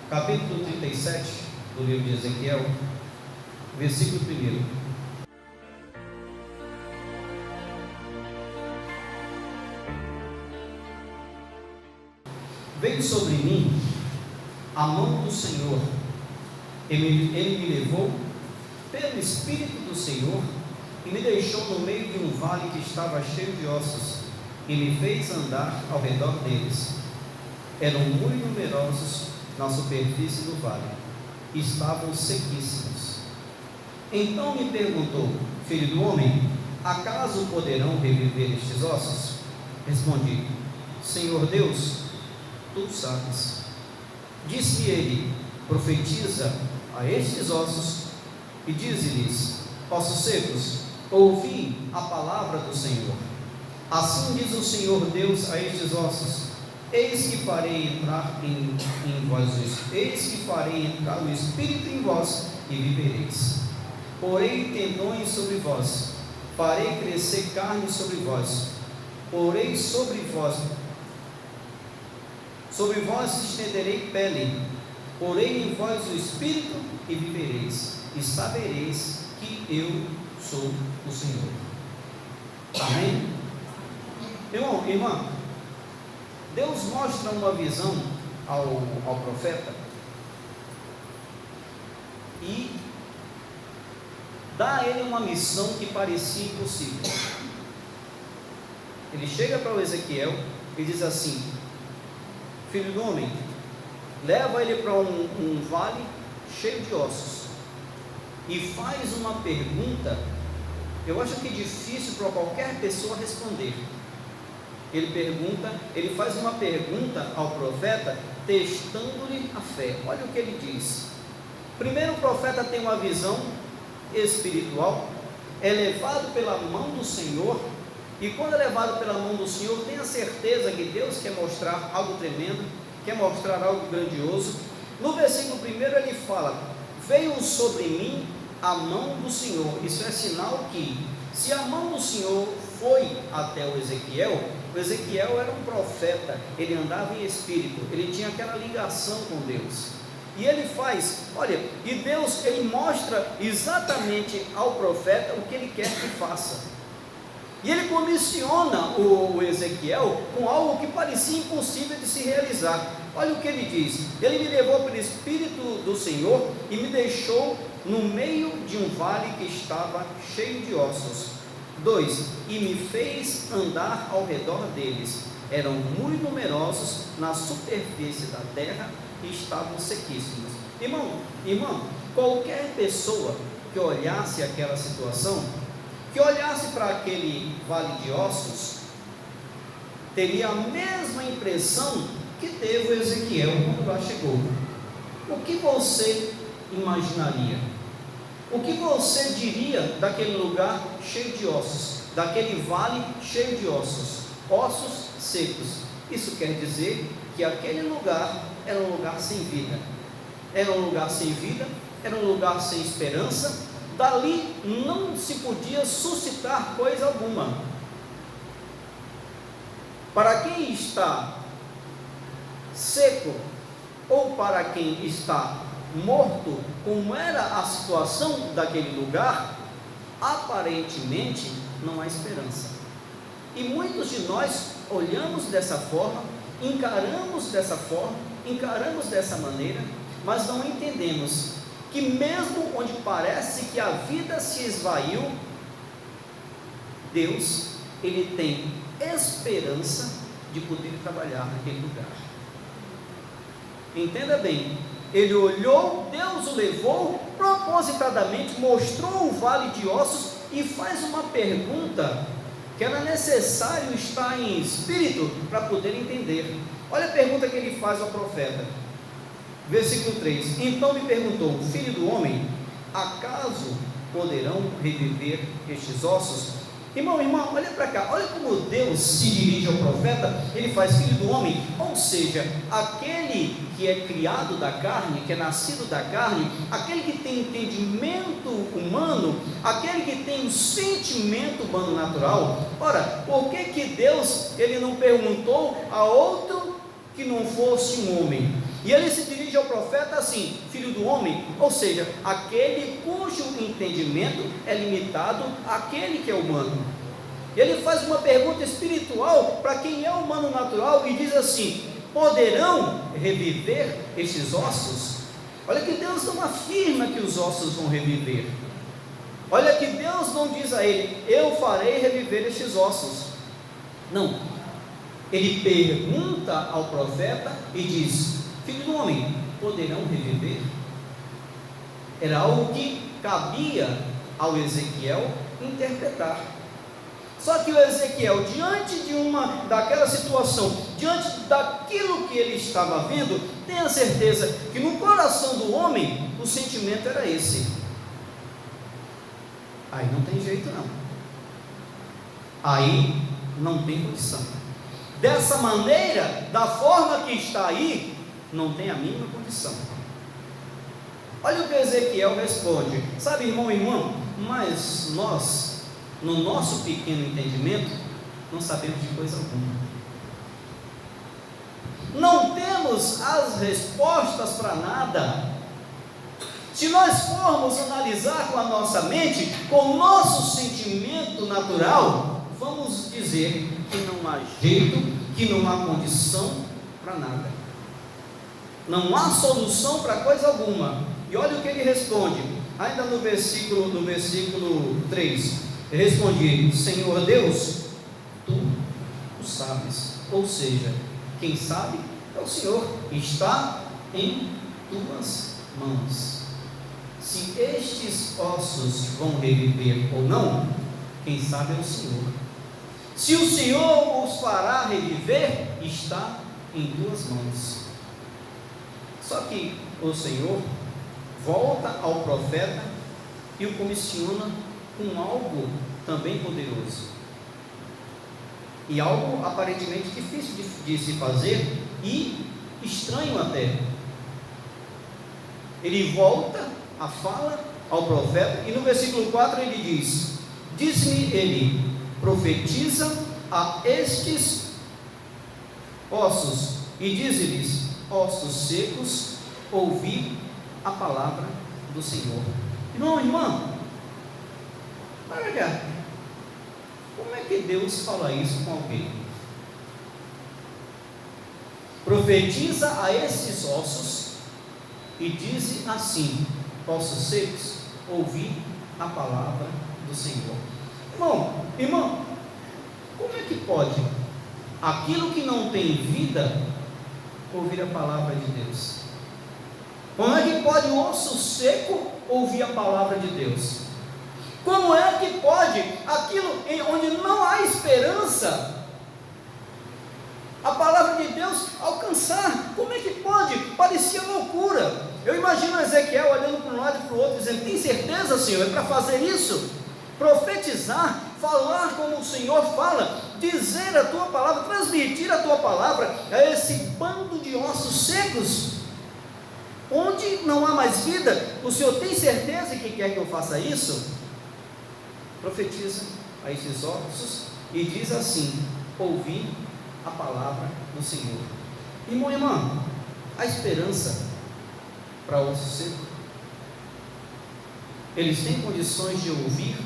capítulo 37 do livro de Ezequiel, versículo 1. Veio sobre mim a mão do Senhor, ele me levou pelo Espírito do Senhor e me deixou no meio de um vale que estava cheio de ossos, e me fez andar ao redor deles. Eram muito numerosos na superfície do vale, estavam sequíssimos. Então me perguntou: filho do homem, acaso poderão reviver estes ossos? Respondi: Senhor Deus, tu sabes. Disse ele: profetiza a estes ossos e dize-lhes: ossos secos, ouvi a palavra do Senhor. Assim diz o Senhor Deus a estes ossos: eis que farei entrar em vós, eis que farei entrar o Espírito em vós e vivereis. Porei tendões sobre vós, farei crescer carne sobre vós, porei sobre vós estenderei pele, porei em vós o Espírito e vivereis, e sabereis que eu sou o Senhor. Amém? Irmã, Deus mostra uma visão ao profeta e dá a ele uma missão que parecia impossível. Ele chega para o Ezequiel e diz assim: filho do homem, leva ele para um vale cheio de ossos e faz uma pergunta. Eu acho que é difícil para qualquer pessoa responder. Ele faz uma pergunta ao profeta, testando-lhe a fé. Olha o que ele diz. Primeiro, o profeta tem uma visão espiritual, é levado pela mão do Senhor, e quando é levado pela mão do Senhor, tenha certeza que Deus quer mostrar algo tremendo, quer mostrar algo grandioso. No versículo 1 ele fala: veio sobre mim a mão do Senhor. Isso é sinal que, se a mão do Senhor foi até o Ezequiel era um profeta, ele andava em espírito, ele tinha aquela ligação com Deus. E ele faz, olha, e Deus, ele mostra exatamente ao profeta o que ele quer que faça. E ele comissiona o Ezequiel com algo que parecia impossível de se realizar. Olha o que ele diz: ele me levou pelo Espírito do Senhor e me deixou no meio de um vale que estava cheio de ossos. 2. E me fez andar ao redor deles. Eram muito numerosos na superfície da terra e estavam sequíssimos. Irmão, qualquer pessoa que olhasse aquela situação, que olhasse para aquele vale de ossos, teria a mesma impressão que teve o Ezequiel quando lá chegou. O que você imaginaria? O que você diria daquele lugar cheio de ossos, daquele vale cheio de ossos secos? Isso quer dizer que aquele lugar era um lugar sem vida, era um lugar sem vida, era um lugar sem esperança. Dali não se podia suscitar coisa alguma. Para quem está seco, ou para quem está morto, como era a situação daquele lugar, aparentemente não há esperança. E muitos de nós olhamos dessa forma, encaramos dessa maneira, mas não entendemos que mesmo onde parece que a vida se esvaiu, Deus, ele tem esperança de poder trabalhar naquele lugar. Entenda bem, ele olhou, Deus o levou propositadamente, mostrou o vale de ossos e faz uma pergunta que era necessário estar em espírito para poder entender. Olha a pergunta que ele faz ao profeta. Versículo 3: então me perguntou: filho do homem, acaso poderão reviver estes ossos? Irmão, olha para cá, olha como Deus se dirige ao profeta. Ele faz: filho do homem, ou seja, aquele que é criado da carne, que é nascido da carne, aquele que tem entendimento humano, aquele que tem um sentimento humano natural. Ora, por que Deus, ele não perguntou a outro que não fosse um homem. E ele se dirige ao profeta assim: filho do homem, ou seja, aquele cujo entendimento é limitado àquele que é humano. Ele faz uma pergunta espiritual para quem é humano natural e diz assim: poderão reviver estes ossos? Olha que Deus não afirma que os ossos vão reviver. Olha que Deus não diz a ele: eu farei reviver estes ossos. Não. Ele pergunta ao profeta e diz: filho do homem, poderão reviver? Era algo que cabia ao Ezequiel interpretar. Só que o Ezequiel, diante daquela situação, diante daquilo que ele estava vendo, tenha certeza que no coração do homem o sentimento era esse: aí não tem jeito não, aí não tem condição, dessa maneira, da forma que está aí, não tem a mínima condição. Olha o que Ezequiel responde. Sabe, irmão e irmã, mas nós, no nosso pequeno entendimento, não sabemos de coisa alguma, não temos as respostas para nada. Se nós formos analisar com a nossa mente, com o nosso sentimento natural, vamos dizer que não há jeito, que não há condição para nada, não há solução para coisa alguma. E olha o que ele responde, ainda no versículo 3, ele responde: Senhor Deus, tu o sabes. Ou seja, quem sabe é o Senhor, está em tuas mãos. Se estes ossos vão reviver ou não, quem sabe é o Senhor. Se o Senhor os fará reviver, está em tuas mãos. Só que o Senhor volta ao profeta e o comissiona com algo também poderoso, e algo aparentemente difícil de se fazer e estranho até. Ele volta a fala ao profeta e no versículo 4 ele diz: diz-me ele, profetiza a estes ossos e diz-lhes: ossos secos, ouvi a palavra do Senhor. Irmão, irmã, olha, como é que Deus fala isso com alguém? Profetiza a esses ossos e diz assim: ossos secos, ouvi a palavra do Senhor. Irmão, como é que pode aquilo que não tem vida ouvir a palavra de Deus? Como é que pode o osso seco ouvir a palavra de Deus? Como é que pode aquilo onde não há esperança, a palavra de Deus alcançar? Como é que pode? Parecia loucura. Eu imagino Ezequiel olhando para um lado e para o outro, dizendo: tem certeza, Senhor, é para fazer isso? Profetizar, falar como o Senhor fala, dizer a tua palavra, transmitir a tua palavra a esse bando de ossos secos, onde não há mais vida? O Senhor tem certeza que quer que eu faça isso? Profetiza a esses ossos e diz assim: ouvi a palavra do Senhor. Irmão e irmã, há esperança para o osso seco? Eles têm condições de ouvir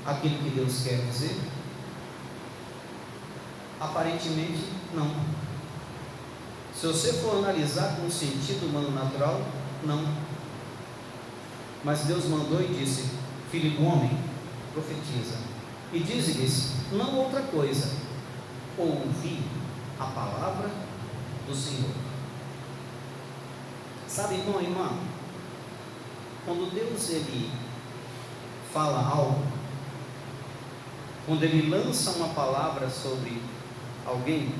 aquilo que Deus quer dizer? Aparentemente não. Se você for analisar com o sentido humano natural, não. Mas Deus mandou e disse: filho do homem, profetiza e diz-lhes não outra coisa: ouvi a palavra do Senhor. Sabe, irmão e irmã, quando Deus ele fala algo, quando ele lança uma palavra sobre alguém,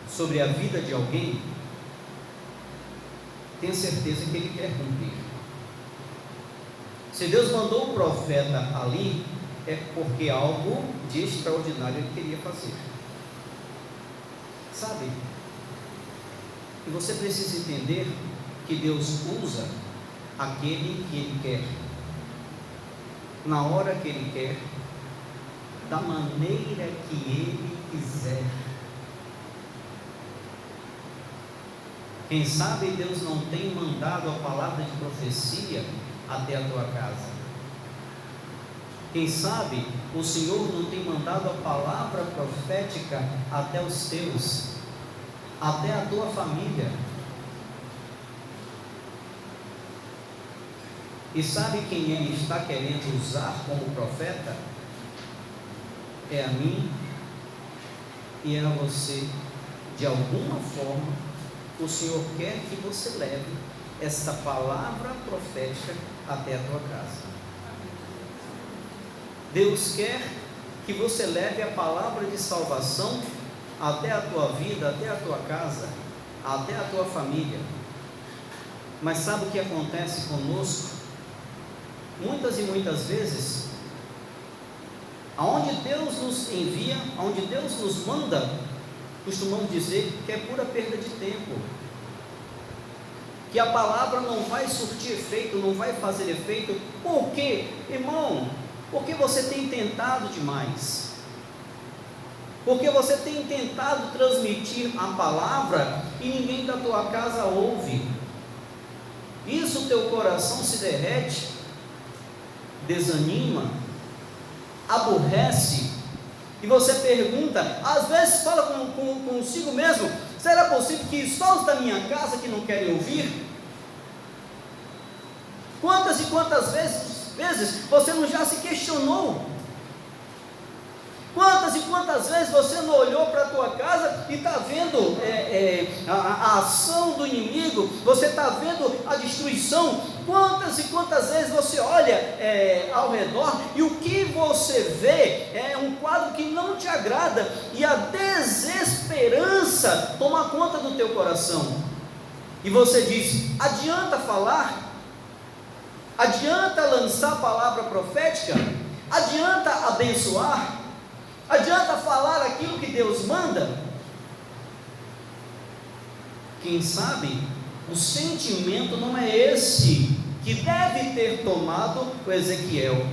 sobre a vida de alguém, tenha certeza que ele quer cumprir. Se Deus mandou o profeta ali, é porque algo de extraordinário ele queria fazer. Sabe? E você precisa entender que Deus usa aquele que Ele quer, na hora que Ele quer, da maneira que Ele quiser. Quem sabe Deus não tem mandado a palavra de profecia até a tua casa. Quem sabe o Senhor não tem mandado a palavra profética até os teus, até a tua família. E sabe quem Ele está querendo usar como profeta? É a mim e é a você. De alguma forma, o Senhor quer que você leve essa palavra profética até a tua casa. Deus quer que você leve a palavra de salvação até a tua vida, até a tua casa, até a tua família. Mas sabe o que acontece conosco? Muitas e muitas vezes, aonde Deus nos envia, aonde Deus nos manda, costumamos dizer que é pura perda de tempo, que a palavra não vai surtir efeito, não vai fazer efeito. Por quê, irmão? Porque você tem tentado demais, porque você tem tentado transmitir a palavra e ninguém da tua casa ouve. Isso, teu coração se derrete, desanima, aborrece, e você pergunta, às vezes fala consigo mesmo: será possível que só os da minha casa que não querem ouvir? Quantas e quantas vezes você não já se questionou? Quantas e quantas vezes você não olhou para a tua casa e está vendo a ação do inimigo, você está vendo a destruição? Quantas e quantas vezes você olha ao redor e o que você vê é um quadro que não te agrada, e a desesperança toma conta do teu coração, e você diz: adianta falar? Adianta lançar a palavra profética? Adianta abençoar? Adianta falar aquilo que Deus manda? Quem sabe o sentimento não é esse que deve ter tomado o Ezequiel: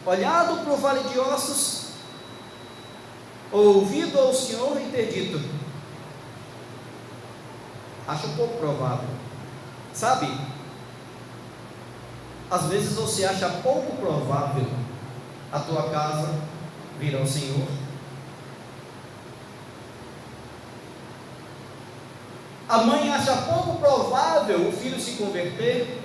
olhado para o vale de ossos, ouvido ao Senhor e ter dito: acho um pouco provável. Sabe, às vezes você acha pouco provável a tua casa vir ao Senhor. A mãe acha pouco provável o filho se converter.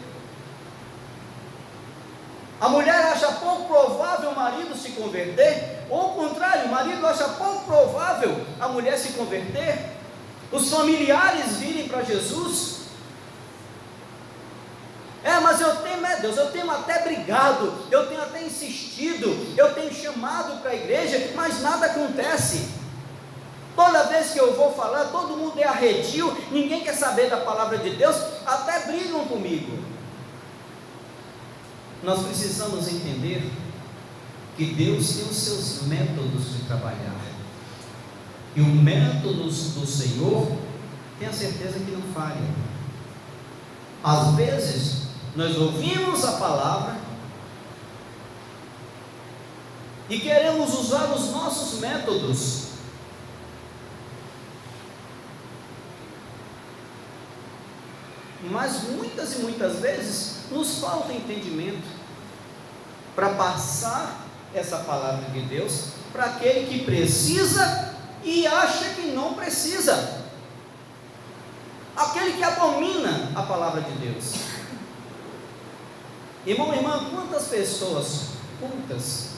A mulher acha pouco provável o marido se converter. Ou ao contrário, o marido acha pouco provável a mulher se converter. Os familiares virem para Jesus. Mas eu tenho, Deus, eu tenho até brigado, eu tenho até insistido, eu tenho chamado para a igreja, mas nada acontece. Toda vez que eu vou falar, todo mundo é arredio, ninguém quer saber da palavra de Deus, até brigam comigo. Nós precisamos entender que Deus tem os seus métodos de trabalhar, e o método do Senhor, tenha certeza que não falha. Às vezes nós ouvimos a palavra e queremos usar os nossos métodos, mas muitas e muitas vezes nos falta entendimento para passar essa palavra de Deus para aquele que precisa e acha que não precisa, aquele que abomina a palavra de Deus. Irmão, irmã, quantas pessoas cultas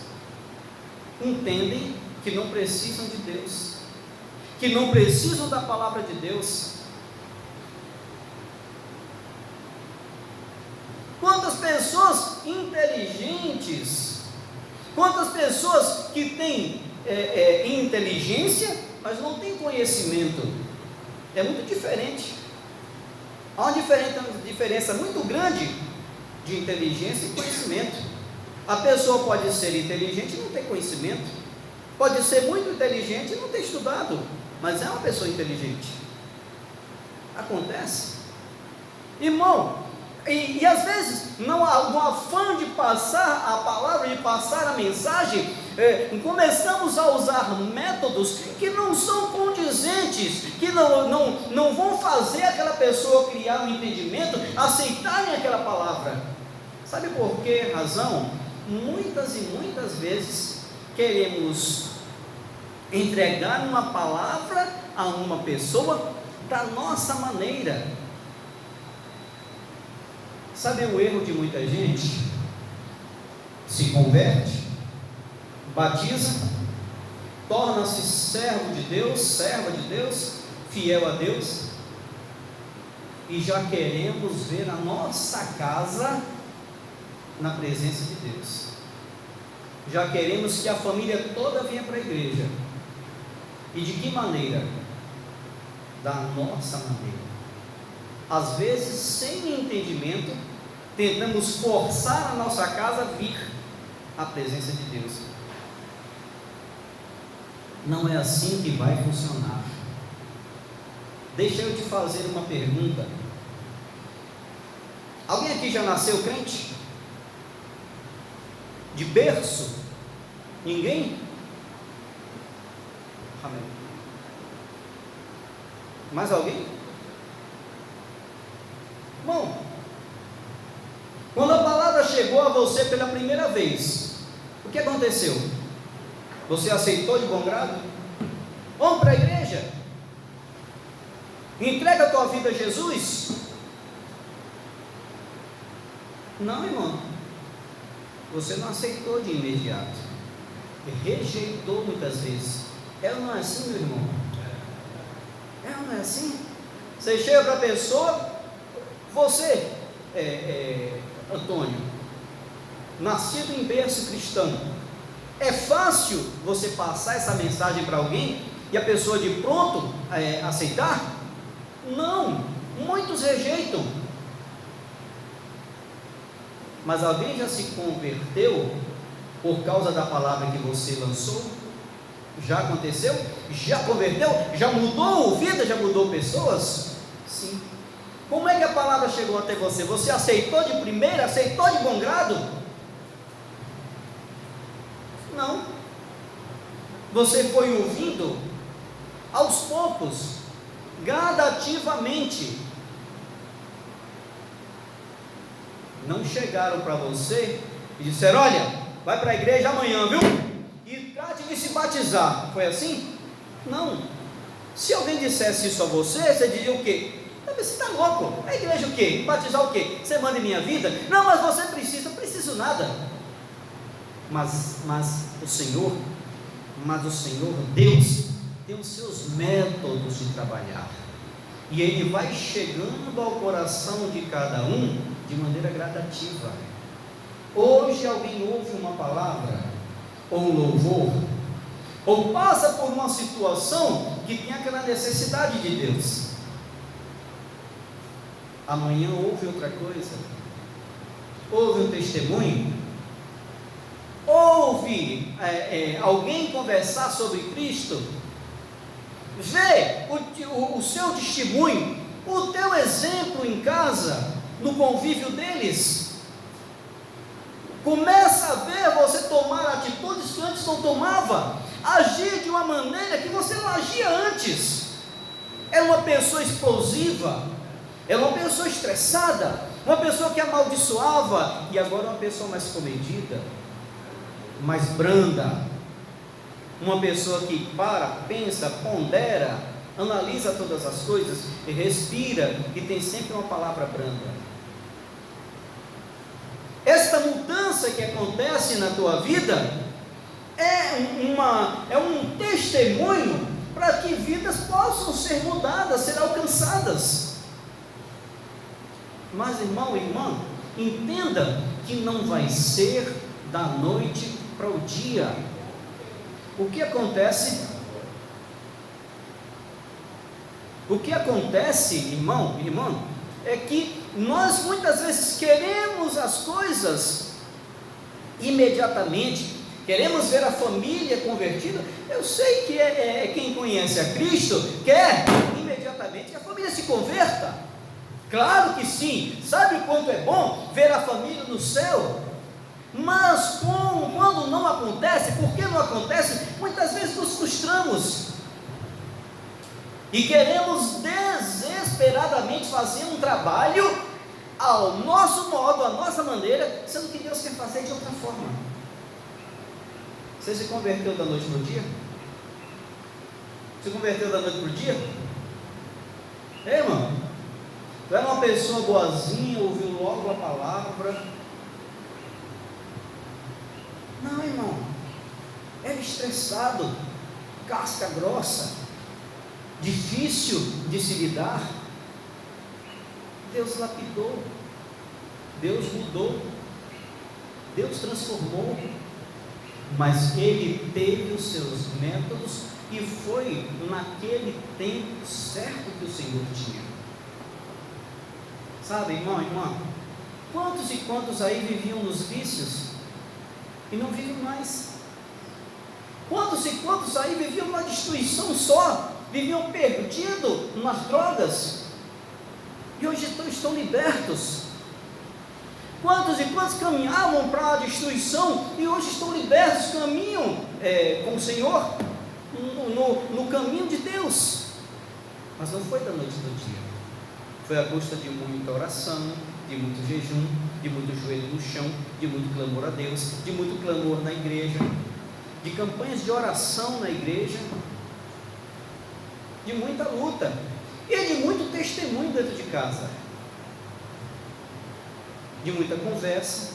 entendem que não precisam de Deus, que não precisam da palavra de Deus? Quantas pessoas inteligentes, quantas pessoas que têm inteligência, mas não têm conhecimento? É muito diferente. Há uma diferença muito grande de inteligência e conhecimento. A pessoa pode ser inteligente e não ter conhecimento, pode ser muito inteligente e não ter estudado, mas é uma pessoa inteligente. Acontece, irmão. E às vezes, no afã de passar a palavra, de passar a mensagem, começamos a usar métodos que não são condizentes, que não vão fazer aquela pessoa criar um entendimento, aceitarem aquela palavra. Sabe por que razão? Muitas e muitas vezes queremos entregar uma palavra a uma pessoa da nossa maneira. Sabe o erro de muita gente? Se converte, batiza, torna-se servo de Deus, serva de Deus, fiel a Deus, e já queremos ver a nossa casa na presença de Deus. Já queremos que a família toda venha para a igreja. E de que maneira? Da nossa maneira. Às vezes, sem entendimento, tentamos forçar a nossa casa a vir à presença de Deus. Não é assim que vai funcionar. Deixa eu te fazer uma pergunta. Alguém aqui já nasceu crente? De berço? Ninguém? Amém. Mais alguém? Bom, quando a palavra chegou a você pela primeira vez, o que aconteceu? Você aceitou de bom grado? Vamos para a igreja? Entrega a tua vida a Jesus? Não, irmão. Você não aceitou de imediato. Rejeitou muitas vezes. É ou não é assim, meu irmão? É ou não é assim? Você chega para a pessoa, você, Antônio, nascido em berço cristão, é fácil você passar essa mensagem para alguém e a pessoa de pronto aceitar? Não, muitos rejeitam. Mas alguém já se converteu por causa da palavra que você lançou? Já aconteceu? Já converteu? Já mudou vida? Já mudou pessoas? Sim. Como é que a palavra chegou até você? Você aceitou de primeira? Aceitou de bom grado? Não. Você foi ouvindo aos poucos, gradativamente. Não chegaram para você e disseram: olha, vai para a igreja amanhã, viu? E trate de se batizar. Foi assim? Não. Se alguém dissesse isso a você, você diria o quê? Você está louco? A igreja o quê? Batizar o quê? Você manda em minha vida? Não, mas você precisa. Não preciso nada. Mas o Senhor, Deus, tem os seus métodos de trabalhar. E Ele vai chegando ao coração de cada um de maneira gradativa. Hoje alguém ouve uma palavra, ou um louvor, ou passa por uma situação que tem aquela necessidade de Deus. Amanhã ouve outra coisa, ouve um testemunho, ouve alguém conversar sobre Cristo, vê o seu testemunho, o teu exemplo em casa, no convívio deles, começa a ver você tomar atitudes que antes não tomava, agir de uma maneira que você não agia antes. É uma pessoa explosiva, é uma pessoa estressada, uma pessoa que amaldiçoava, e agora uma pessoa mais comedida, mais branda, uma pessoa que pensa, pondera, analisa todas as coisas, e respira, e tem sempre uma palavra branda. Esta mudança que acontece na tua vida é um testemunho para que vidas possam ser mudadas, ser alcançadas. Mas irmão, irmã, entenda que não vai ser da noite para o dia. O que acontece, irmão, irmã, é que nós muitas vezes queremos as coisas imediatamente, queremos ver a família convertida. Eu sei que quem conhece a Cristo quer imediatamente que a família se converta. Claro que sim. Sabe o quanto é bom ver a família no céu? Mas quando não acontece, por que não acontece? Muitas vezes nos frustramos e queremos desesperadamente fazer um trabalho ao nosso modo, à nossa maneira, sendo que Deus quer fazer de outra forma. Você se converteu da noite para o dia? Se converteu da noite para o dia? Ei, irmão, tu era uma pessoa boazinha, ouviu logo a palavra. Não, irmão, era estressado, casca grossa, difícil de se lidar. Deus lapidou, Deus mudou, Deus transformou, mas Ele teve os seus métodos e foi naquele tempo certo que o Senhor tinha. Sabe, irmão, irmã, quantos e quantos aí viviam nos vícios e não vivem mais? Quantos e quantos aí viviam uma destruição só, viviam perdidos nas drogas e hoje estão libertos? Quantos e quantos caminhavam para a destruição e hoje estão libertos, caminham com o Senhor no caminho de Deus? Mas não foi da noite para o dia, foi à custa de muita oração, de muito jejum, de muito joelho no chão, de muito clamor a Deus, de muito clamor na igreja, de campanhas de oração na igreja, de muita luta e de muito testemunho dentro de casa, de muita conversa,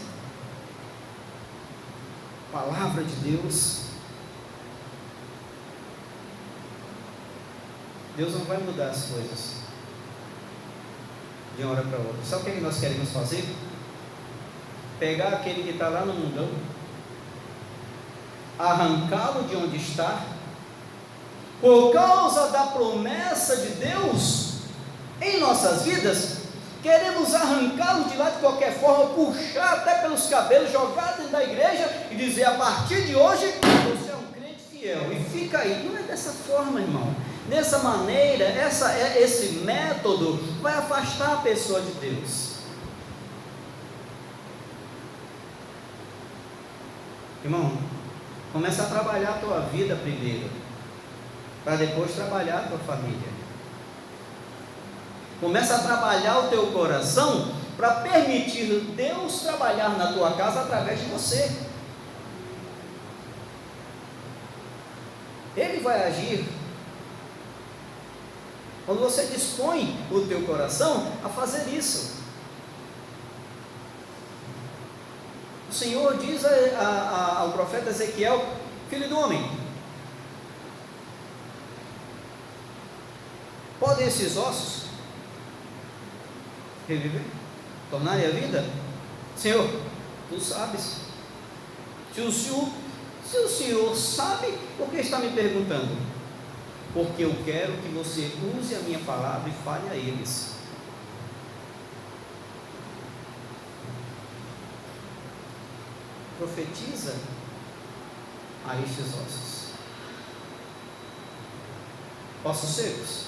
palavra de Deus. Deus não vai mudar as coisas de uma hora para outra. Sabe o que nós queremos fazer? Pegar aquele que está lá no mundão, arrancá-lo de onde está, por causa da promessa de Deus em nossas vidas, queremos arrancá-lo de lá de qualquer forma, puxar até pelos cabelos, jogar dentro da igreja e dizer: a partir de hoje você é um crente fiel e fica aí. Não é dessa forma, irmão. Dessa maneira, esse método vai afastar a pessoa de Deus. Irmão, começa a trabalhar a tua vida primeiro, para depois trabalhar a tua família. Começa a trabalhar o teu coração para permitir Deus trabalhar na tua casa através de você. Ele vai agir quando você dispõe o teu coração a fazer isso. O Senhor diz ao profeta Ezequiel: filho do homem, podem esses ossos reviver, tornarem a vida? Senhor, tu sabes. Se o Senhor sabe, por que está me perguntando? Porque eu quero que você use a minha palavra e fale a eles. Profetiza a estes ossos. Ossos secos,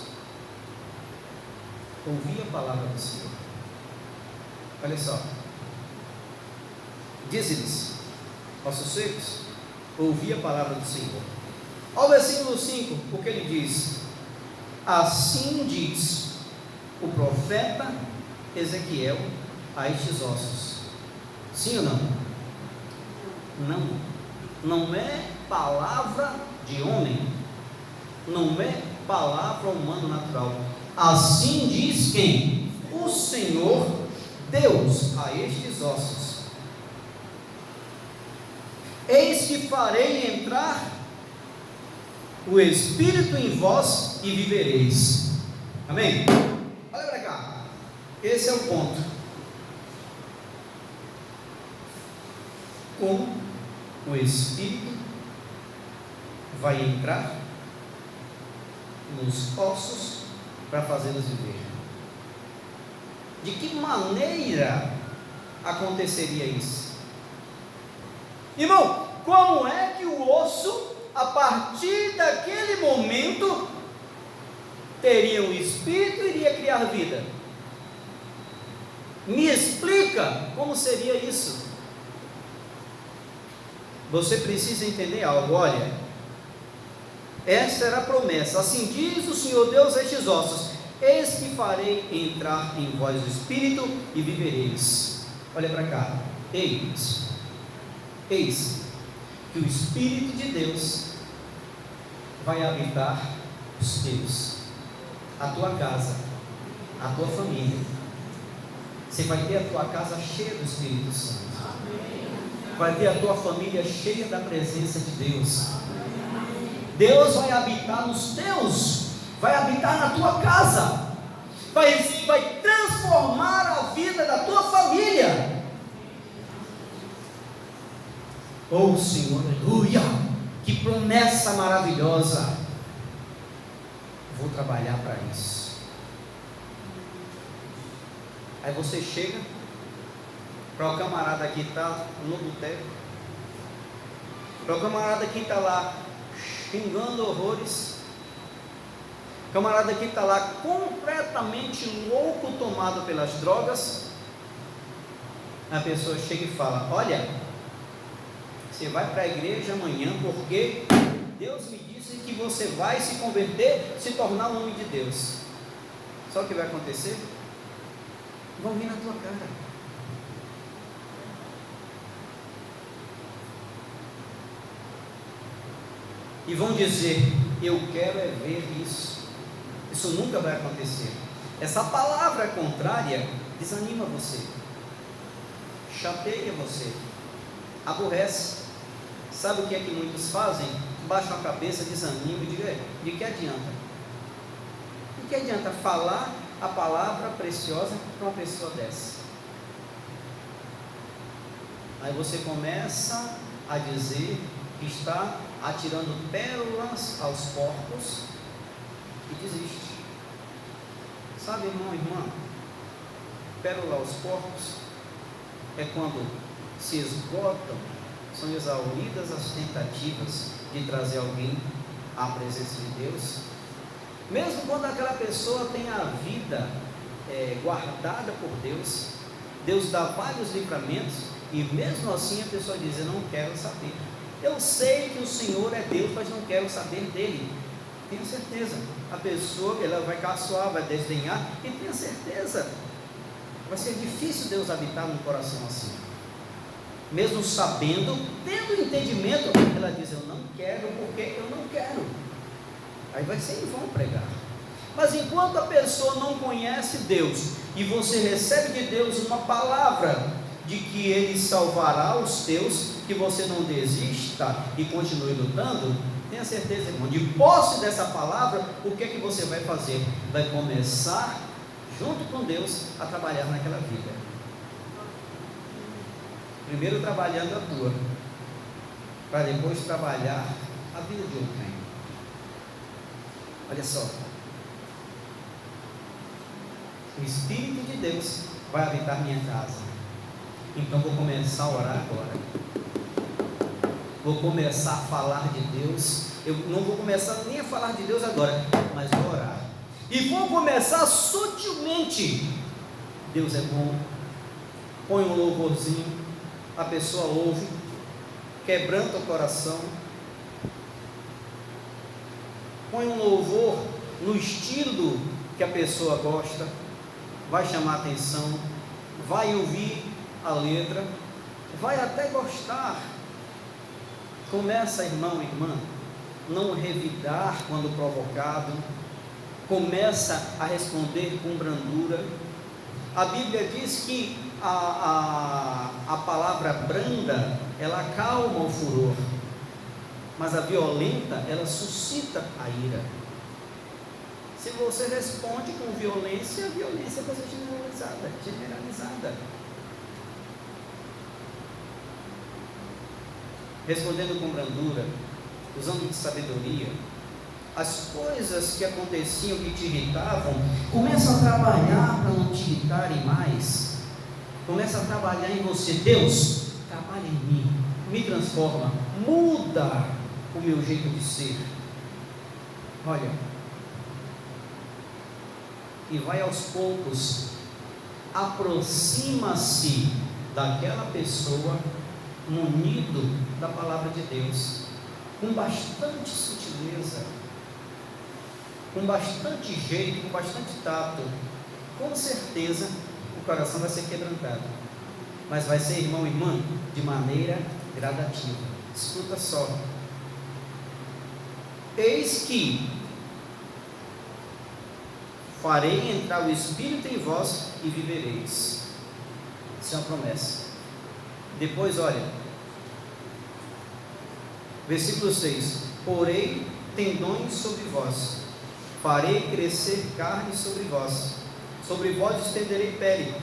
ouvi a palavra do Senhor. Olha só, diz-lhes, ossos secos, ouvi a palavra do Senhor. Ao versículo 5, o que ele diz? Assim diz o profeta Ezequiel a estes ossos. Sim ou não? Não é palavra de homem, não é palavra humana natural. Assim diz quem? O Senhor Deus a estes ossos: eis que farei entrar o Espírito em vós e vivereis. Amém? Olha para cá, esse é o ponto. Como o Espírito vai entrar nos ossos para fazê-los viver? De que maneira aconteceria isso? Irmão, como é que o osso, a partir daquele momento, teria um espírito e iria criar vida? Me explica como seria isso. Você precisa entender algo. Olha, essa era a promessa. Assim diz o Senhor Deus a estes ossos: eis que farei entrar em vós o Espírito e vivereis. Olha para cá. Eis que o Espírito de Deus vai habitar os teus, a tua casa, a tua família. Você vai ter a tua casa cheia do Espírito Santo. Vai ter a tua família cheia da presença de Deus. Deus vai habitar nos teus, vai habitar na tua casa, vai transformar a vida da tua família. Oh Senhor, aleluia, que promessa maravilhosa. Vou trabalhar para isso. Aí você chega para o camarada que está no boteco, para o camarada que está lá xingando horrores, camarada que está lá completamente louco, tomado pelas drogas. A pessoa chega e fala: olha, você vai para a igreja amanhã porque Deus me disse que você vai se converter, se tornar um homem de Deus. Sabe o que vai acontecer? Vão vir na tua cara. E vão dizer: eu quero é ver isso. Isso nunca vai acontecer. Essa palavra contrária desanima você, chateia você, aborrece. Sabe o que é que muitos fazem? Baixam a cabeça, desanimam e dizem: de que adianta? De que adianta falar a palavra preciosa para uma pessoa dessa? Aí você começa a dizer que está atirando pérolas aos porcos e desiste. Sabe, irmão, irmã, pérola aos porcos é quando se esgotam, são exauridas as tentativas de trazer alguém à presença de Deus, mesmo quando aquela pessoa tem a vida guardada por Deus. Deus dá vários livramentos e mesmo assim a pessoa diz: eu não quero saber. Eu sei que o Senhor é Deus, mas não quero saber dele. Tenho certeza. A pessoa, ela vai caçoar, vai desdenhar, e tenha certeza, vai ser difícil Deus habitar num coração assim. Mesmo sabendo, tendo entendimento, ela diz: eu não quero porque eu não quero. Aí vai ser em vão pregar. Mas enquanto a pessoa não conhece Deus, e você recebe de Deus uma palavra de que Ele salvará os teus, que você não desista e continue lutando, tenha certeza, irmão, de posse dessa palavra, o que é que você vai fazer? Vai começar, junto com Deus, a trabalhar naquela vida. Primeiro trabalhando a tua, para depois trabalhar a vida de outrem. Olha só, o Espírito de Deus vai habitar minha casa. Então vou começar a orar agora. Vou começar a falar de Deus. Eu não vou começar nem a falar de Deus agora, mas vou orar. E vou começar sutilmente. Deus é bom. Põe um louvorzinho, a pessoa ouve, quebranta o coração. Põe um louvor no estilo que a pessoa gosta, vai chamar atenção, vai ouvir a letra, vai até gostar. Começa, irmão e irmã, não revidar quando provocado, começa a responder com brandura. A Bíblia diz que a palavra branda, ela acalma o furor, mas a violenta, ela suscita a ira. Se você responde com violência, a violência vai ser generalizada. Respondendo com brandura, usando de sabedoria, as coisas que aconteciam, que te irritavam, começa a trabalhar para não te irritarem mais. Começa a trabalhar em você. Deus, trabalha em mim, me transforma, muda o meu jeito de ser. Olha, e vai aos poucos, aproxima-se daquela pessoa munido da palavra de Deus, com bastante sutileza, com bastante jeito, com bastante tato, com certeza o coração vai ser quebrantado, mas vai ser, irmão e irmã, de maneira gradativa. Escuta só: eis que farei entrar o Espírito em vós e vivereis. Isso é uma promessa. Depois, olha, versículo 6: porei tendões sobre vós, farei crescer carne sobre vós estenderei pele,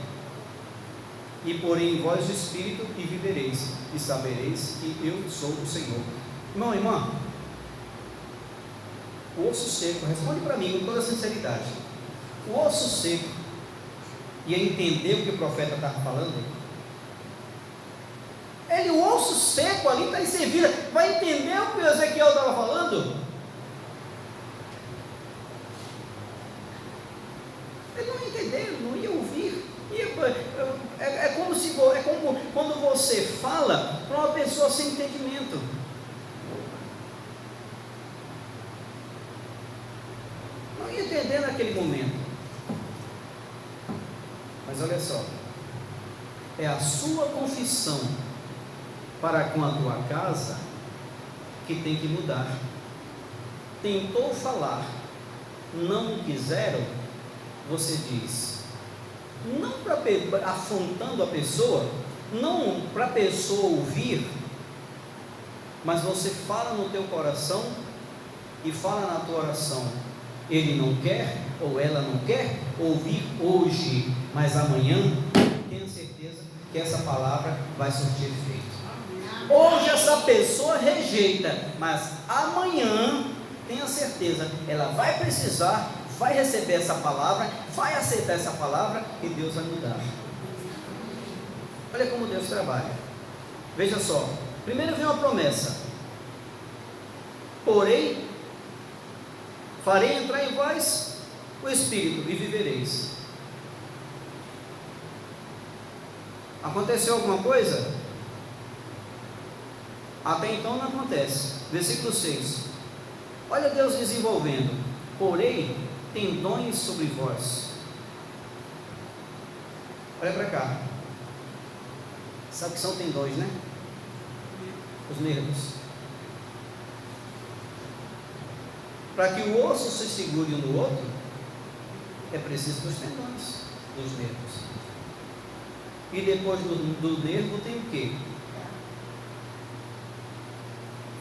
e porei em vós o Espírito e vivereis, e sabereis que eu sou o Senhor. Irmão, irmã, o osso seco, responde para mim com toda sinceridade, o osso seco ia entender o que o profeta estava falando? O osso seco ali está em servida, vai entender o que o Ezequiel estava falando? Ele não ia entender, não ia ouvir. É como quando você fala para uma pessoa sem entendimento. Não ia entender naquele momento. Mas olha só, é a sua confissão para com a tua casa que tem que mudar. Tentou falar, não quiseram, você diz, não afrontando a pessoa, não para a pessoa ouvir, mas você fala no teu coração e fala na tua oração: ele não quer ou ela não quer ouvir hoje, mas amanhã tenha certeza que essa palavra vai surtir efeito. Hoje essa pessoa rejeita, mas amanhã tenha certeza, ela vai precisar, vai receber essa palavra, vai aceitar essa palavra e Deus vai mudar. Olha como Deus trabalha. Veja só, primeiro vem uma promessa: porém farei entrar em vós o Espírito e vivereis. Aconteceu alguma coisa? Até então não acontece. Versículo 6: olha Deus desenvolvendo: porei tendões sobre vós. Olha para cá. Sabe o que são tendões, né? Os nervos. Para que o osso se segure um no outro, é preciso dos tendões, dos nervos. E depois do nervo tem o quê?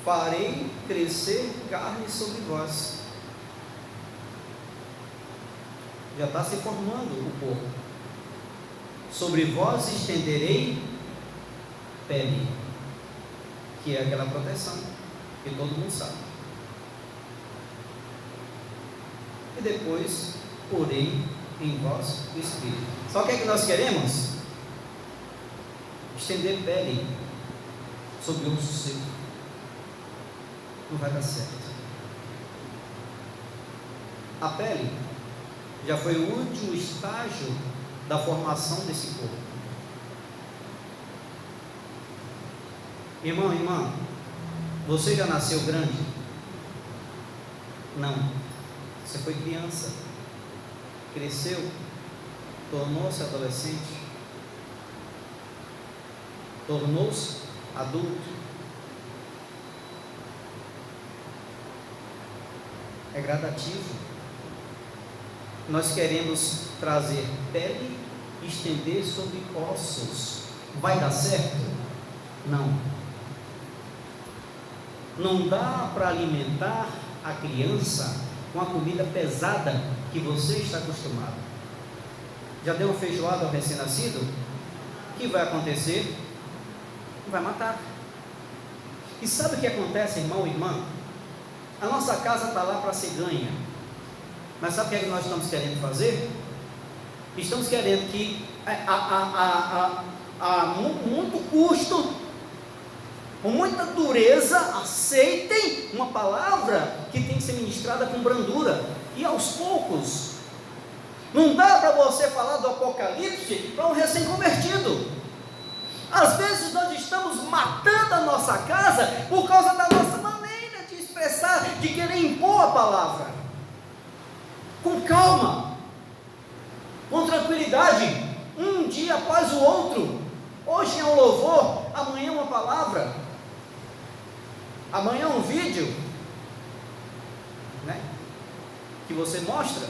Farei crescer carne sobre vós. Já está se formando o corpo. Sobre vós estenderei pele, que é aquela proteção que todo mundo sabe. E depois porei em vós o Espírito. Só o que é que nós queremos? Estender pele sobre o osso seco. Não vai dar certo. A pele já foi o último estágio da formação desse corpo. Irmão, irmã, você já nasceu grande? Não. Você foi criança, cresceu, tornou-se adolescente, tornou-se adulto. É gradativo. Nós queremos trazer pele e estender sobre ossos. Vai dar certo? Não. Não dá para alimentar a criança com a comida pesada que você está acostumado. Já deu uma feijoada ao recém-nascido? O que vai acontecer? Vai matar. E sabe o que acontece, irmão e irmã? A nossa casa está lá para ser ganha. Mas sabe o que é que nós estamos querendo fazer? Estamos querendo que a muito custo, com muita dureza, aceitem uma palavra que tem que ser ministrada com brandura. E aos poucos. Não dá para você falar do Apocalipse para um recém-convertido. Às vezes nós estamos matando a nossa casa por causa da nossa maneira de expressar, de querer impor a palavra. Com calma, com tranquilidade, um dia após o outro. Hoje é um louvor, amanhã uma palavra, amanhã um vídeo, né, que você mostra.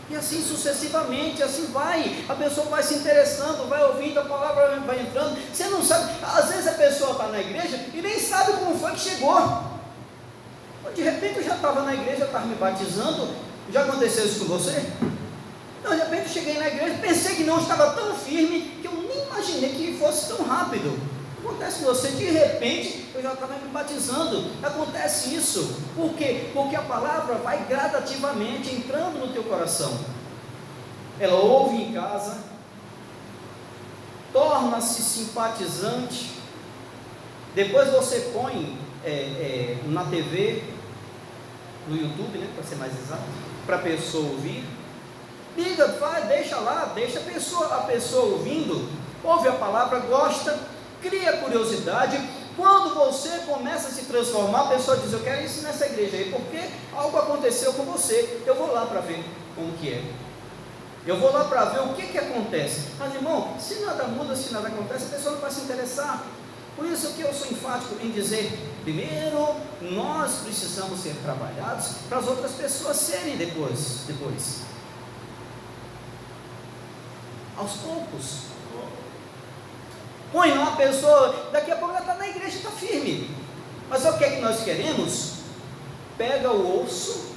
E assim sucessivamente, assim vai, a pessoa vai se interessando, vai ouvindo, a palavra vai entrando, você não sabe, às vezes a pessoa está na igreja e nem sabe como foi que chegou. De repente eu já estava na igreja, estava me batizando, já aconteceu isso com você? Então, de repente eu cheguei na igreja, pensei que não estava tão firme, que eu nem imaginei que fosse tão rápido. Acontece com você, de repente eu já estava me batizando. Acontece isso, por quê? Porque a palavra vai gradativamente entrando no teu coração. Ela ouve em casa, torna-se simpatizante, depois você põe na TV, no YouTube, né, para ser mais exato, para a pessoa ouvir. Liga, vai, deixa lá, deixa a pessoa ouvindo, ouve a palavra, gosta, cria curiosidade. Quando você começa a se transformar, a pessoa diz: eu quero isso nessa igreja aí, porque algo aconteceu com você, eu vou lá para ver como que é, eu vou lá para ver o que acontece. Mas irmão, se nada muda, se nada acontece, a pessoa não vai se interessar. Por isso que eu sou enfático em dizer: primeiro, nós precisamos ser trabalhados para as outras pessoas serem depois. Aos poucos. Põe lá a pessoa, daqui a pouco ela está na igreja, está firme. Mas sabe o que é que nós queremos? Pega o osso,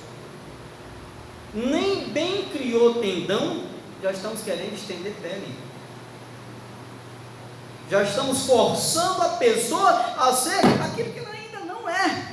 nem bem criou tendão, já estamos querendo estender pele. Já estamos forçando a pessoa a ser aquilo que ela ainda não é.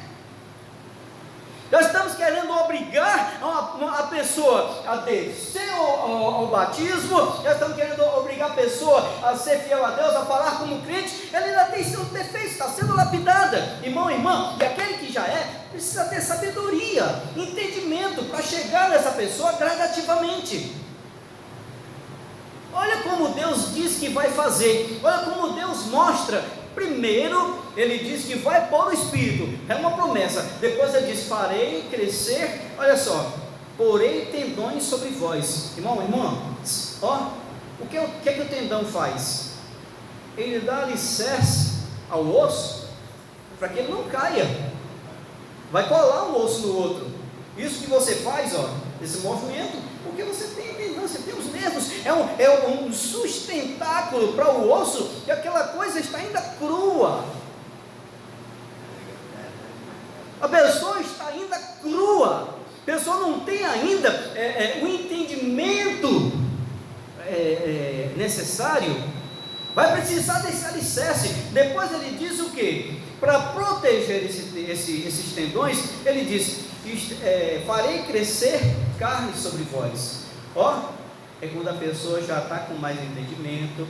Já estamos querendo obrigar a pessoa a descer ao batismo. Já estamos querendo obrigar a pessoa a ser fiel a Deus, a falar como crente. Ela ainda tem seus defeitos, está sendo lapidada. Irmão, irmã, e aquele que já é, precisa ter sabedoria, entendimento, para chegar nessa pessoa gradativamente. Olha como Deus diz que vai fazer, olha como Deus mostra. Primeiro, Ele diz que vai pôr o Espírito, é uma promessa. Depois Ele diz: farei crescer, olha só, porei tendões sobre vós. Irmão, irmã, ó, o que é que o tendão faz? Ele dá alicerce ao osso, para que ele não caia, vai colar um osso no outro. Isso que você faz, ó, esse movimento, porque você tem tendão, você tem os nervos, é um sustentáculo para o osso, que aquela coisa está ainda crua. A pessoa está ainda crua, a pessoa não tem ainda o entendimento necessário, vai precisar desse alicerce. Depois ele diz o que? Para proteger esses tendões, ele diz: farei crescer carne sobre vós. Ó, é quando a pessoa já está com mais entendimento,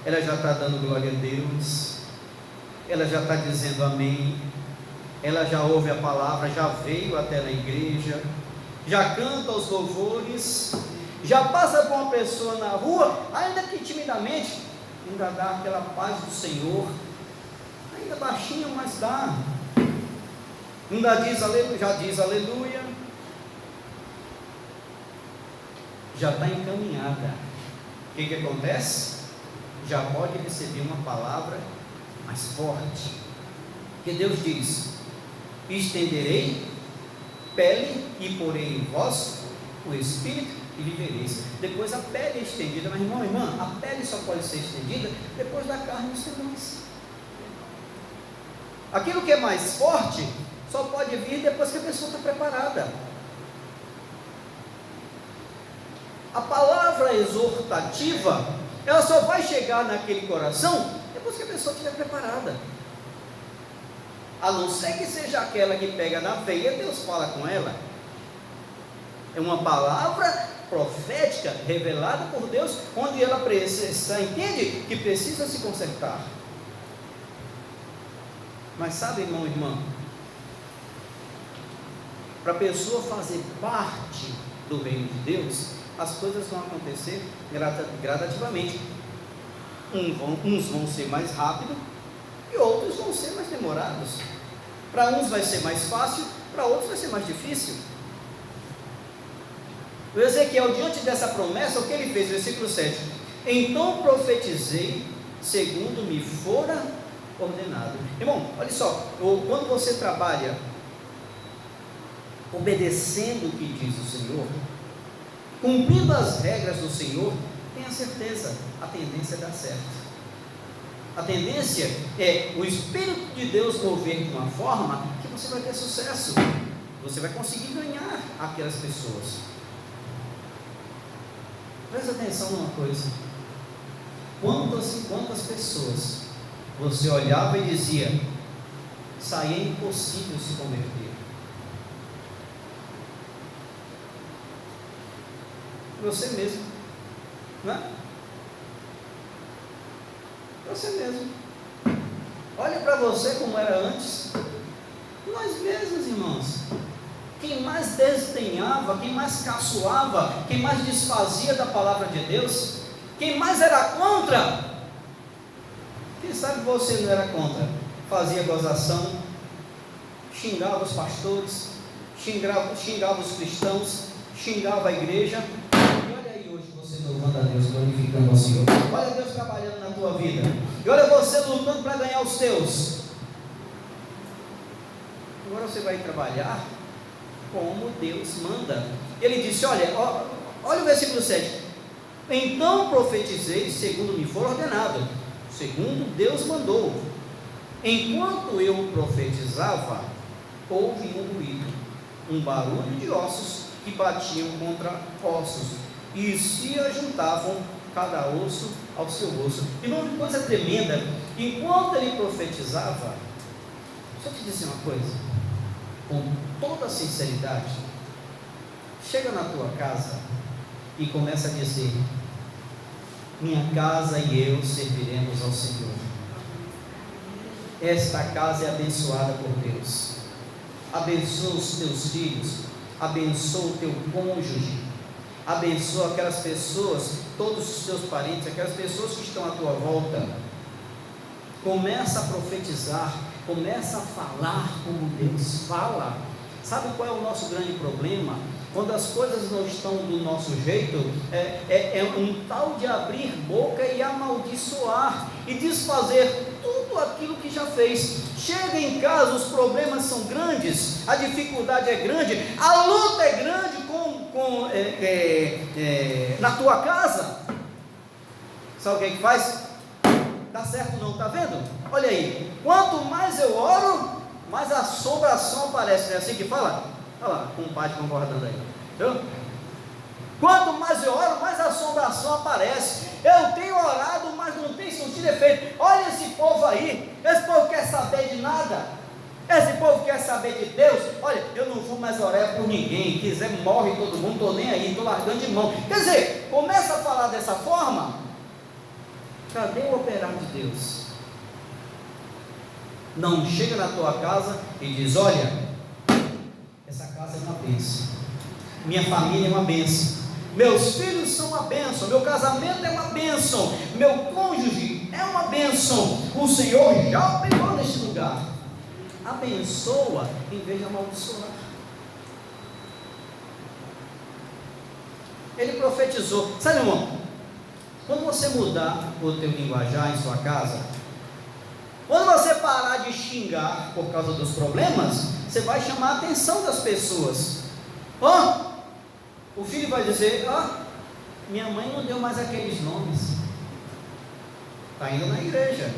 ela já está dando glória a Deus, ela já está dizendo amém, ela já ouve a palavra, já veio até na igreja, já canta os louvores, já passa por uma pessoa na rua, ainda que timidamente, ainda dá aquela paz do Senhor, ainda baixinho, mas dá. Ainda diz aleluia, já diz aleluia, já está encaminhada. O que acontece? Já pode receber uma palavra mais forte, que Deus diz: estenderei pele e porei em vós o Espírito e vivereis. Depois a pele é estendida, mas irmão, irmã, a pele só pode ser estendida depois da carne e os tendões. Aquilo que é mais forte só pode vir depois que a pessoa está preparada. A palavra exortativa, ela só vai chegar naquele coração depois que a pessoa estiver preparada. A não ser que seja aquela que pega na veia, Deus fala com ela. É uma palavra profética, revelada por Deus, onde ela precisa, entende que precisa se consertar. Mas sabe, irmão e irmã, para a pessoa fazer parte do reino de Deus, as coisas vão acontecer gradativamente. Uns vão ser mais rápido e outros vão ser mais demorados. Para uns vai ser mais fácil, para outros vai ser mais difícil. O Ezequiel, diante dessa promessa, o que ele fez? Versículo 7: então profetizei segundo me fora ordenado. Irmão, olha só, quando você trabalha obedecendo o que diz o Senhor, cumprindo as regras do Senhor, tenha certeza, a tendência é dar certo. A tendência é o Espírito de Deus mover de uma forma que você vai ter sucesso, você vai conseguir ganhar aquelas pessoas. Presta atenção numa coisa: quantas e quantas pessoas você olhava e dizia, isso aí é impossível se converter. Você mesmo, não é? Você mesmo. Olha para você como era antes. Nós mesmos, irmãos. Quem mais desdenhava, quem mais caçoava, quem mais desfazia da palavra de Deus, quem mais era contra. Quem sabe você não era contra? Fazia gozação, xingava os pastores, xingava os cristãos, xingava a igreja. E olha aí hoje você louvando a Deus, glorificando ao Senhor. Olha Deus trabalhando na tua vida. E olha você lutando para ganhar os teus. Agora você vai trabalhar como Deus manda. Ele disse, olha o versículo 7. Então profetizei segundo me for ordenado, segundo Deus mandou. Enquanto eu profetizava, houve um ruído, um barulho de ossos que batiam contra ossos e se ajuntavam cada osso ao seu osso. E uma coisa tremenda, enquanto ele profetizava, deixa eu te dizer uma coisa, com toda sinceridade, chega na tua casa e começa a dizer, minha casa e eu serviremos ao Senhor. Esta casa é abençoada por Deus. Abençoa os teus filhos, abençoa o teu cônjuge, abençoa aquelas pessoas, todos os teus parentes, aquelas pessoas que estão à tua volta. Começa a profetizar, começa a falar como Deus fala. Sabe qual é o nosso grande problema? Quando as coisas não estão do nosso jeito, é um tal de abrir boca e amaldiçoar e desfazer tudo aquilo que já fez. Chega em casa, os problemas são grandes, a dificuldade é grande, a luta é grande na tua casa. Sabe o que é que faz? Dá certo não, está vendo? Olha aí, quanto mais eu oro, mais assombração aparece, não é assim que fala? Olha lá, com o pai concordando aí, viu? Quanto mais eu oro, mais assombração aparece. Eu tenho orado, mas não tem sentido efeito. Olha esse povo aí, esse povo quer saber de nada, esse povo quer saber de Deus. Olha, eu não vou mais orar por ninguém, quiser morre todo mundo, estou nem aí, estou largando de mão. Quer dizer, começa a falar dessa forma, cadê o operar de Deus? Não chega na tua casa e diz, olha, essa casa é uma bênção, minha família é uma bênção, meus filhos são uma bênção, meu casamento é uma bênção, meu cônjuge é uma bênção, o Senhor já operou neste lugar. Abençoa em vez de amaldiçoar. Ele profetizou. Sabe, irmão, quando você mudar o teu linguajar em sua casa, quando você parar de xingar por causa dos problemas, você vai chamar a atenção das pessoas. O filho vai dizer, minha mãe não deu mais aqueles nomes, está indo na igreja,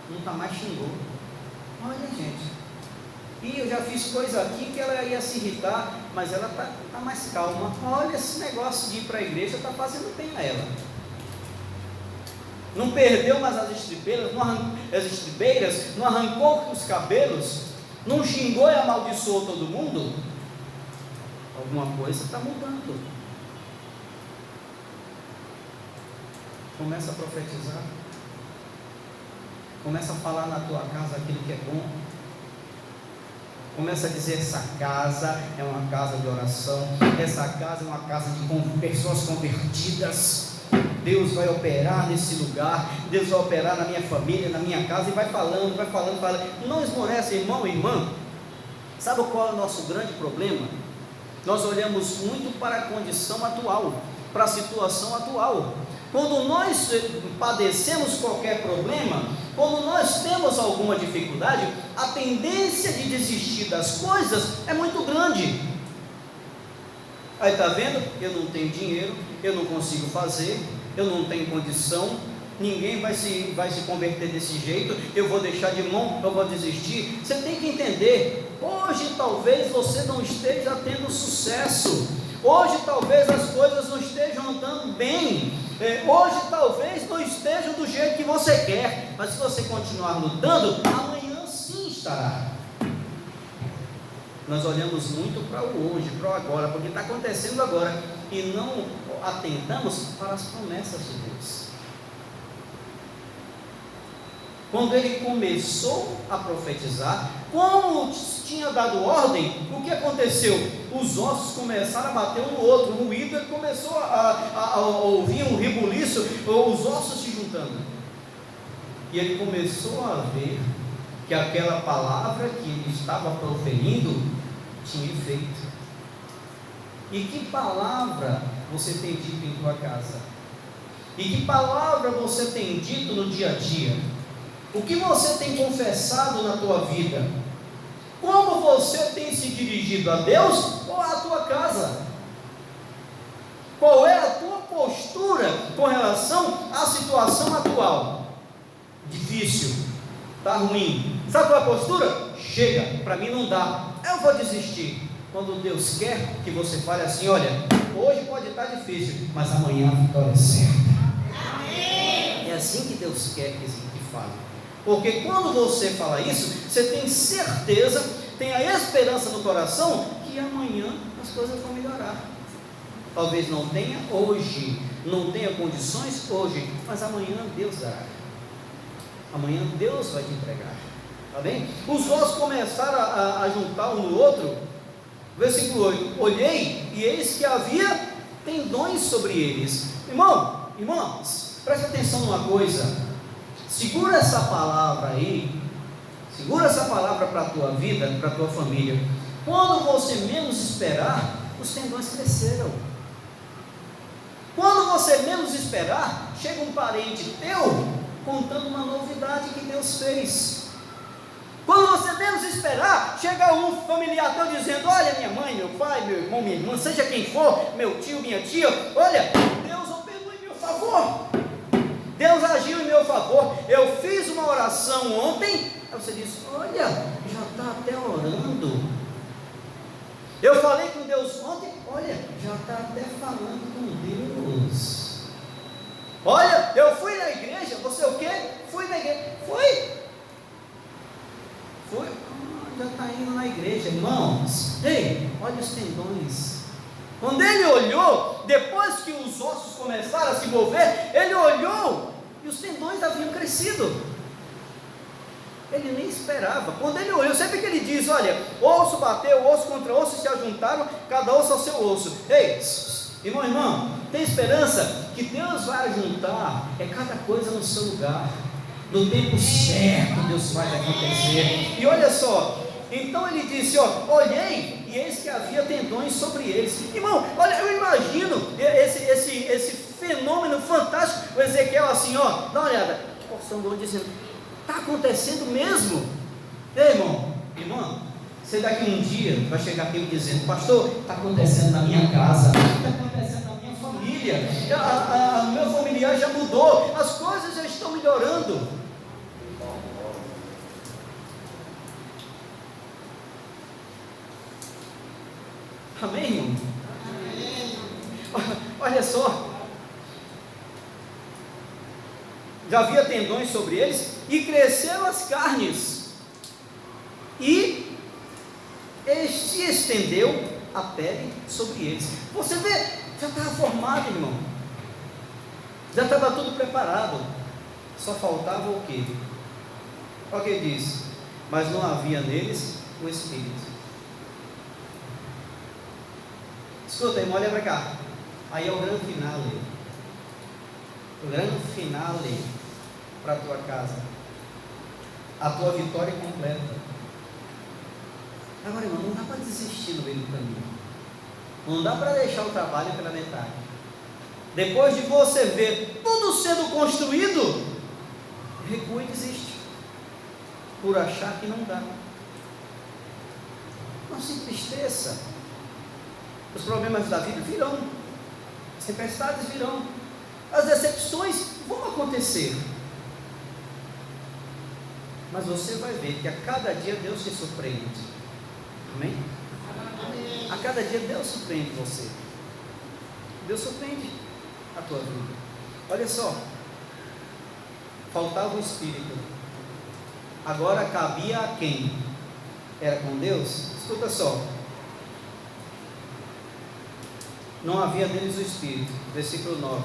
nunca mais xingou. Olha, gente, e eu já fiz coisa aqui que ela ia se irritar, mas ela está mais calma. Olha, esse negócio de ir para a igreja está fazendo bem a ela. Não perdeu mais as estribeiras, não arrancou os cabelos, não xingou e amaldiçoou todo mundo. Alguma coisa está mudando. Começa a profetizar, começa a falar na tua casa aquilo que é bom. Começa a dizer: essa casa é uma casa de oração, essa casa é uma casa de pessoas convertidas. Deus vai operar nesse lugar, Deus vai operar na minha família, na minha casa, e vai falando. Não esmorece, irmão e irmã. Sabe qual é o nosso grande problema? Nós olhamos muito para a condição atual, para a situação atual. Quando nós padecemos qualquer problema, quando nós temos alguma dificuldade, a tendência de desistir das coisas é muito grande. Aí está vendo? Eu não tenho dinheiro, eu não consigo fazer, eu não tenho condição, ninguém vai se converter desse jeito, eu vou deixar de mão, eu vou desistir. Você tem que entender, hoje talvez você não esteja tendo sucesso, hoje talvez as coisas não estejam andando bem, hoje talvez não estejam do jeito que você quer, mas se você continuar lutando, amanhã sim estará. Nós olhamos muito para o hoje, para o agora, porque está acontecendo agora, e não atentamos para as promessas de Deus. Quando ele começou a profetizar, como tinha dado ordem, o que aconteceu? Os ossos começaram a bater um no outro, o ruído, ele começou a ouvir um rebuliço, os ossos se juntando, e ele começou a ver que aquela palavra que ele estava proferindo tinha efeito. E que palavra você tem dito em tua casa? E que palavra você tem dito no dia a dia? O que você tem confessado na tua vida? Como você tem se dirigido a Deus ou à tua casa? Qual é a tua postura com relação à situação atual? Difícil, está ruim. Sabe qual é a postura? Chega, para mim não dá, eu vou desistir. Quando Deus quer que você fale assim: olha, hoje pode estar difícil, mas amanhã a vitória é certa. Amém. É assim que Deus quer que fale. Porque quando você fala isso, você tem certeza, tem a esperança no coração que amanhã as coisas vão melhorar. Talvez não tenha hoje, não tenha condições hoje, mas amanhã Deus dará. Amanhã Deus vai te entregar. Tá bem? Os ossos começaram a juntar um no outro. Versículo 8: olhei e eis que havia tendões sobre eles. Irmãos, preste atenção numa coisa. Segura essa palavra aí, segura essa palavra para a tua vida, para a tua família. Quando você menos esperar, os tendões cresceram. Quando você menos esperar, chega um parente teu contando uma novidade que Deus fez. Quando você menos esperar, chega um familiar teu dizendo: olha, minha mãe, meu pai, meu irmão, minha irmã, seja quem for, meu tio, minha tia, olha, Deus operou em meu favor, Deus agiu em meu favor, eu fiz uma oração ontem. Aí você diz: olha, já está até orando. Eu falei com Deus ontem, olha, já está até falando com Deus. Olha, eu fui na igreja, você o quê? Fui na igreja, foi, já está indo na igreja, irmãos. Ei, olha os tendões. Quando ele olhou, depois que os ossos começaram a se mover, ele olhou e os tendões haviam crescido. Ele nem esperava. Quando ele olhou, sempre que ele diz: olha, osso bateu, osso contra osso se ajuntaram, cada osso ao seu osso. Ei, irmão, tem esperança que Deus vai ajuntar cada coisa no seu lugar. No tempo certo Deus faz acontecer. E olha só, então ele disse: olhei e eis que havia tendões sobre eles. Irmão, olha, eu imagino esse fenômeno fantástico. O Ezequiel assim, dá uma olhada, porção do dizendo: está acontecendo mesmo. Ei, irmão, você daqui um dia vai chegar aqui me dizendo: pastor, está acontecendo na minha casa, está acontecendo na minha família, meu familiar já mudou, as coisas já estão melhorando. Amém, irmão? Amém. Olha só, já havia tendões sobre eles, e cresceram as carnes, e se estendeu a pele sobre eles. Você vê, já estava formado, irmão, já estava tudo preparado, só faltava o quê? Olha o que ele diz: mas não havia neles o Espírito. Escuta, irmão, olha para cá. Aí é o grande finale. O grande finale para a tua casa. A tua vitória completa. Agora, irmão, não dá para desistir no meio do caminho. Não dá para deixar o trabalho pela metade. Depois de você ver tudo sendo construído, recua e desiste. Por achar que não dá. Não se entristeça. Os problemas da vida virão. As tempestades virão. As decepções vão acontecer. Mas você vai ver que a cada dia Deus te surpreende. Amém? A cada dia Deus surpreende você. Deus surpreende a tua vida. Olha só. Faltava o Espírito. Agora cabia a quem? Era com Deus? Escuta só. Não havia neles o Espírito. Versículo 9.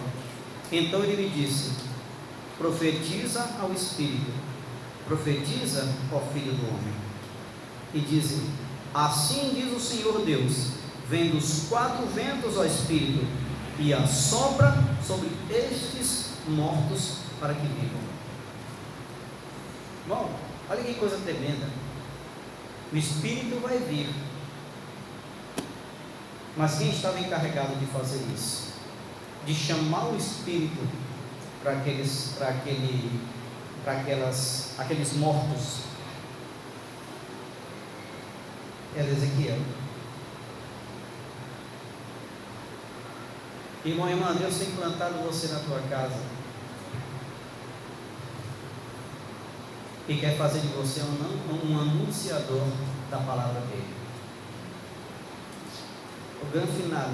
Então ele me disse: profetiza ao Espírito, profetiza ao Filho do Homem, e diz: assim diz o Senhor Deus, vem dos quatro ventos ao Espírito, e assopra sobre estes mortos para que vivam. Bom, olha que coisa tremenda. O Espírito vai vir, mas quem estava encarregado de fazer isso? De chamar o Espírito para aqueles mortos? Era Ezequiel. Irmão e irmã, Deus tem plantado você na tua casa e quer fazer de você um anunciador da palavra dele. O grande final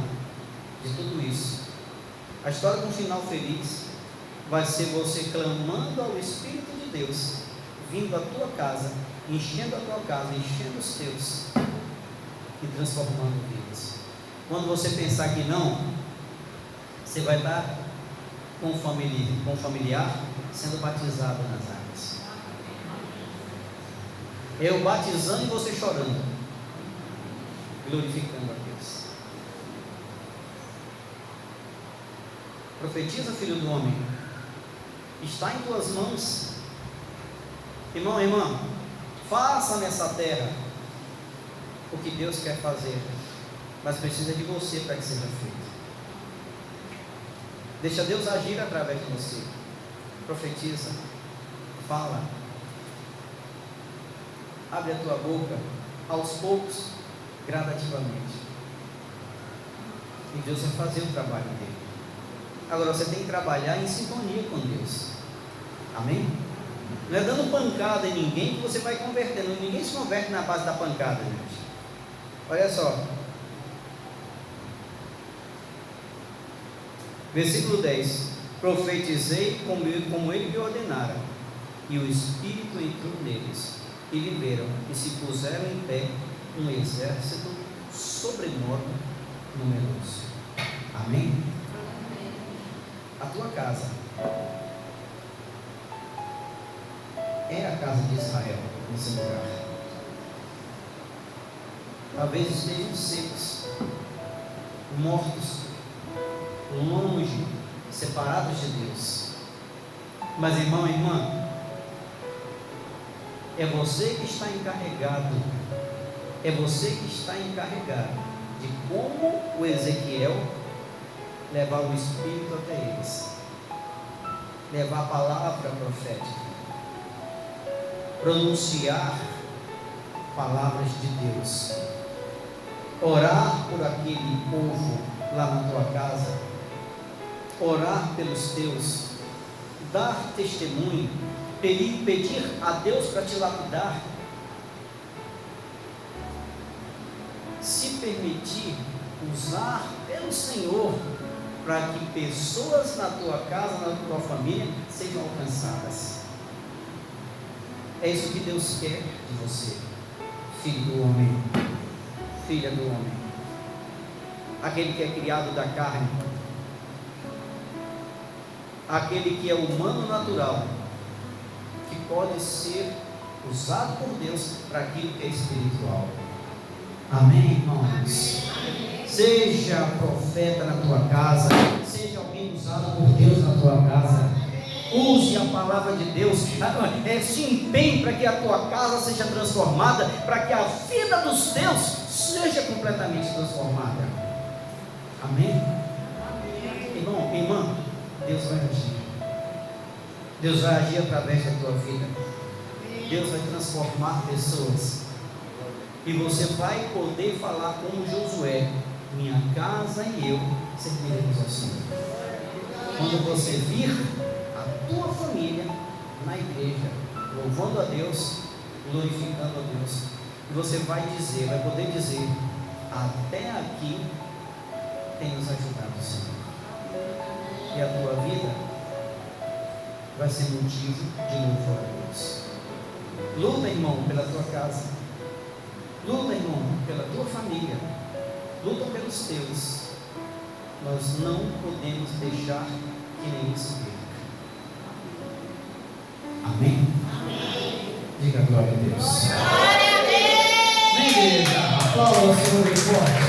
de tudo isso, a história com um final feliz, vai ser você clamando ao Espírito de Deus, vindo à tua casa, enchendo a tua casa, enchendo os teus e transformando vidas. Quando você pensar que não, você vai estar com o familiar sendo batizado nas águas. Eu batizando e você chorando, glorificando a Deus. Profetiza, Filho do Homem, está em tuas mãos. Irmão, irmã, faça nessa terra o que Deus quer fazer, mas precisa de você para que seja feito. Deixa Deus agir através de você. Profetiza, fala, abre a tua boca, aos poucos, gradativamente, e Deus vai fazer o trabalho dele. Agora você tem que trabalhar em sintonia com Deus. Amém? Não é dando pancada em ninguém que você vai convertendo. Ninguém se converte na base da pancada, gente. Olha só. Versículo 10. Profetizei como ele me ordenara, e o Espírito entrou neles, e viveram, e se puseram em pé um exército sobremodo numeroso. Amém? A tua casa é a casa de Israel nesse lugar. Talvez estejam secos, mortos, longe, separados de Deus. Mas irmão e irmã, é você que está encarregado. É você que está encarregado de como o Ezequiel levar o Espírito até eles, levar a palavra profética, pronunciar palavras de Deus, orar por aquele povo lá na tua casa, orar pelos teus, dar testemunho, pedir a Deus para te lapidar, se permitir usar pelo Senhor para que pessoas na tua casa, na tua família sejam alcançadas. É isso que Deus quer de você, filho do homem, filha do homem, aquele que é criado da carne, aquele que é humano natural, que pode ser usado por Deus para aquilo que é espiritual. Amém, irmãos? Seja profeta na tua casa, seja alguém usado por Deus na tua casa. Use a palavra de Deus, se empenhe para que a tua casa seja transformada, para que a vida dos teus seja completamente transformada. Amém? Irmão, irmã, Deus vai agir. Deus vai agir através da tua vida. Deus vai transformar pessoas. E você vai poder falar como Josué: minha casa e eu serviremos ao Senhor. Quando você vir a tua família na igreja, louvando a Deus, glorificando a Deus, e você vai poder dizer: até aqui tem nos ajudado o Senhor. E a tua vida vai ser motivo de louvor a Deus. Luta, irmão, pela tua casa. Luta, irmão, pela tua família. Luta pelos teus. Nós não podemos deixar que nem isso perca. Amém? Amém. Diga glória a Deus. Glória a Deus. Amém, igreja. Aplauda o Senhor e forte.